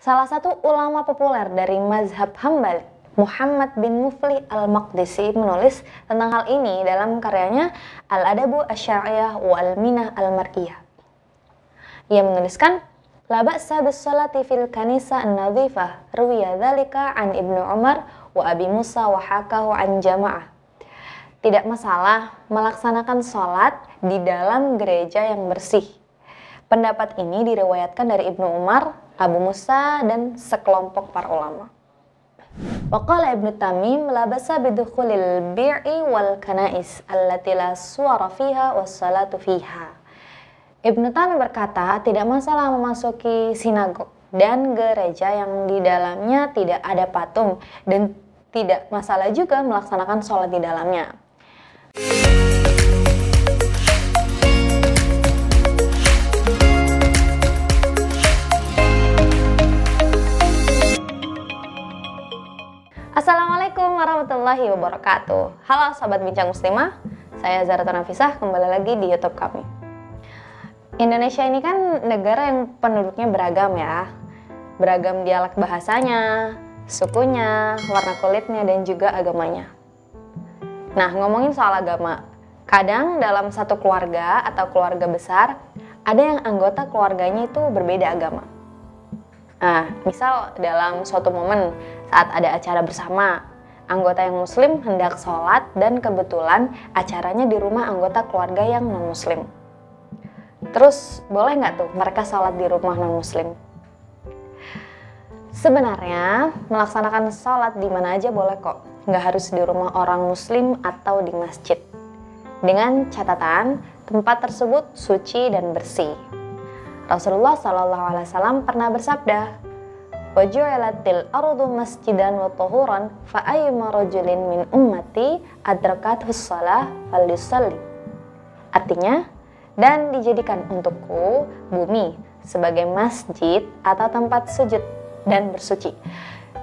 Salah satu ulama populer dari mazhab Hambali, Muhammad bin Muflih al-Maqdisi, menulis tentang hal ini dalam karyanya Al-Adabu Asy-Syar'iyyah wal Minah al-Mar'iyah. Ia menuliskan, La ba'sa bis-sholati fil kanisa an-nadhifah, ruwiya dzalika an Ibnu Umar wa Abi Musa wa hakahu an jama'ah. Tidak masalah melaksanakan sholat di dalam gereja yang bersih. Pendapat ini diriwayatkan dari Ibnu Umar, Abu Musa, dan sekelompok para ulama. Waqala Ibnu Tamim, la ba'sa bidukhulil bi'i wal kanais allati la suwara fiha was salatu fiha. Ibnu Tamim berkata, tidak masalah memasuki sinagog dan gereja yang di dalamnya tidak ada patung, dan tidak masalah juga melaksanakan sholat di dalamnya. Assalamualaikum warahmatullahi wabarakatuh. Halo Sobat Bincang Muslimah, saya Zahratul Nafisah, kembali lagi di YouTube kami. Indonesia ini kan negara yang penduduknya beragam ya. Beragam dialek bahasanya, sukunya, warna kulitnya, dan juga agamanya. Nah, ngomongin soal agama, kadang dalam satu keluarga atau keluarga besar, ada yang anggota keluarganya itu berbeda agama. Nah, misal dalam suatu momen saat ada acara bersama, anggota yang muslim hendak sholat dan kebetulan acaranya di rumah anggota keluarga yang non-muslim. Terus, boleh nggak tuh mereka sholat di rumah non-muslim? Sebenarnya, melaksanakan sholat di mana aja boleh kok. Nggak harus di rumah orang muslim atau di masjid. Dengan catatan, tempat tersebut suci dan bersih. Rasulullah SAW pernah bersabda, "Waju'alatil ardu masjidan wa tahuran fa ayyuma rajulin min ummati adrakathu shalah falyusalli." Artinya, dan dijadikan untukku bumi sebagai masjid atau tempat sujud dan bersuci.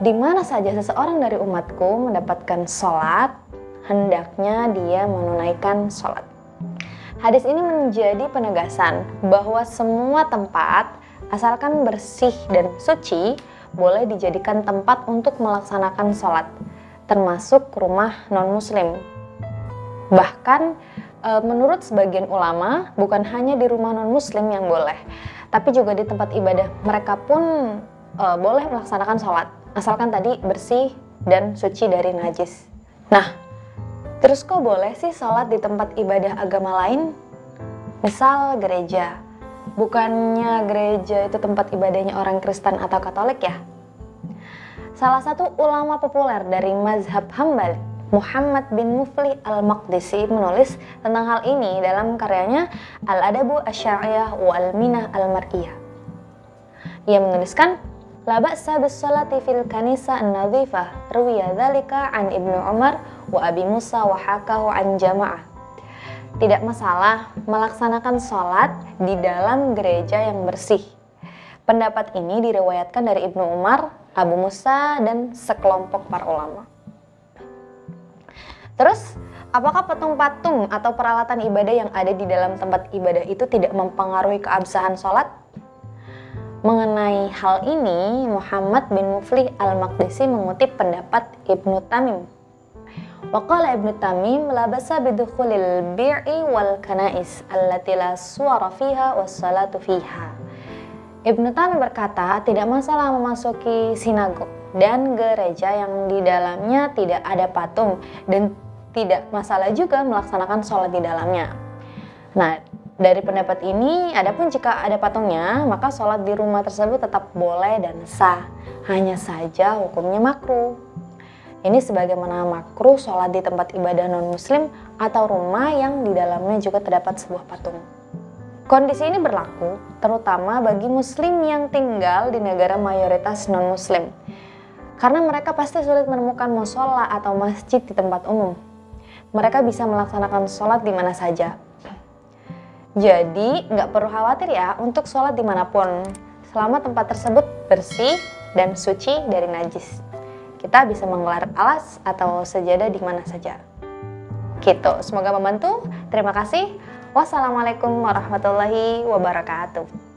Di mana saja seseorang dari umatku mendapatkan sholat, hendaknya dia menunaikan sholat. Hadis ini menjadi penegasan bahwa semua tempat, asalkan bersih dan suci, boleh dijadikan tempat untuk melaksanakan sholat, termasuk rumah non-muslim. Bahkan, menurut sebagian ulama, bukan hanya di rumah non-muslim yang boleh, tapi juga di tempat ibadah mereka pun boleh melaksanakan sholat, asalkan tadi bersih dan suci dari najis. Nah, terus kok boleh sih sholat di tempat ibadah agama lain? Misal gereja. Bukannya gereja itu tempat ibadahnya orang Kristen atau Katolik ya? Salah satu ulama populer dari mazhab Hambali, Muhammad bin Muflih al-Maqdisi, menulis tentang hal ini dalam karyanya Al-Adabu Asy-Syar'iyyah wal Minah al-Mar'iyah. Ia menuliskan, La ba'sa bis-sholati fil kanisa an-nadhifah, ruwiya dzalika an Ibnu Umar wa Abi Musa wa hakahu an jama'ah. Tidak masalah melaksanakan sholat di dalam gereja yang bersih. Pendapat ini diriwayatkan dari Ibnu Umar, Abu Musa, dan sekelompok para ulama. Terus, apakah patung-patung atau peralatan ibadah yang ada di dalam tempat ibadah itu tidak mempengaruhi keabsahan sholat? Mengenai hal ini, Muhammad bin Muflih al-Maqdisi mengutip pendapat Ibnu Tamim. Waqala Ibnu Tamim, la ba'sa bidukhulil bi'i wal kanais allati la suwara fiha was salatu fiha. Ibnu Tamim berkata, tidak masalah memasuki sinagog dan gereja yang di dalamnya tidak ada patung, dan tidak masalah juga melaksanakan sholat di dalamnya. Nah, dari pendapat ini, adapun jika ada patungnya, maka sholat di rumah tersebut tetap boleh dan sah. Hanya saja hukumnya makruh. Ini sebagaimana makruh sholat di tempat ibadah non-muslim atau rumah yang di dalamnya juga terdapat sebuah patung. Kondisi ini berlaku terutama bagi muslim yang tinggal di negara mayoritas non-muslim. Karena mereka pasti sulit menemukan mushola atau masjid di tempat umum. Mereka bisa melaksanakan sholat di mana saja. Jadi, nggak perlu khawatir ya untuk sholat dimanapun, selama tempat tersebut bersih dan suci dari najis. Kita bisa menggelar alas atau sajadah di mana saja. Gitu, semoga membantu. Terima kasih. Wassalamualaikum warahmatullahi wabarakatuh.